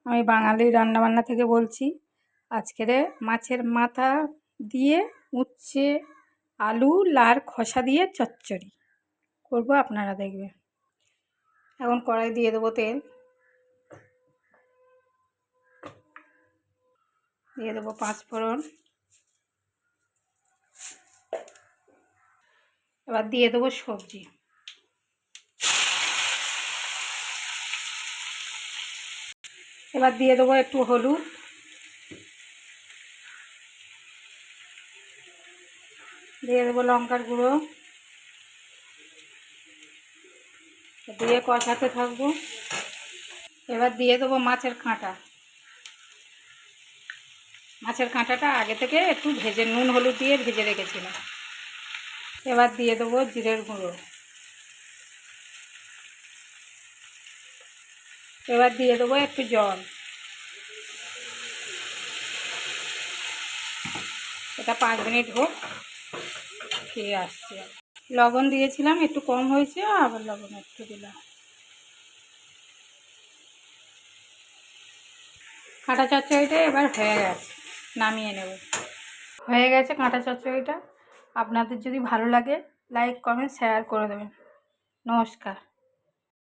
আমি বাঙালি রান্নাবান্না থেকে বলছি। আজকের মাছের মাথা দিয়ে উচ্ছে আলু লার খোসা দিয়ে চচ্চড়ি করব, আপনারা দেখবেন। এখন কড়াই দিয়ে দেবো তেল, দিয়ে দেবো 5 ফোড়ন, এবার দিয়ে দেবো সবজি। এবার দিয়ে দেবো একটু হলুদ, দিয়ে দেবো লঙ্কার গুঁড়ো, দিয়ে কষাতে থাকবো। এবার দিয়ে দেবো মাছের কাঁটা। মাছের কাঁটাটা আগে থেকে একটু ভেজে নুন হলুদ দিয়ে ভেজে রেখেছিলাম। এবার দিয়ে দেবো জিরের গুঁড়ো, এবার দিয়ে দেবো একটু জল। এটা 5 মিনিট হোক, ফিরে আসছি। লবণ দিয়েছিলাম, একটু কম হয়েছে, আবার লবণ একটু দিলাম। কাঁটা চচ্চড়িটা এবার হয়ে গেছে, নামিয়ে নেব। হয়ে গেছে কাঁটা চচ্চড়িটা। আপনাদের যদি ভালো লাগে লাইক কমেন্ট শেয়ার করে দেবেন। নমস্কার।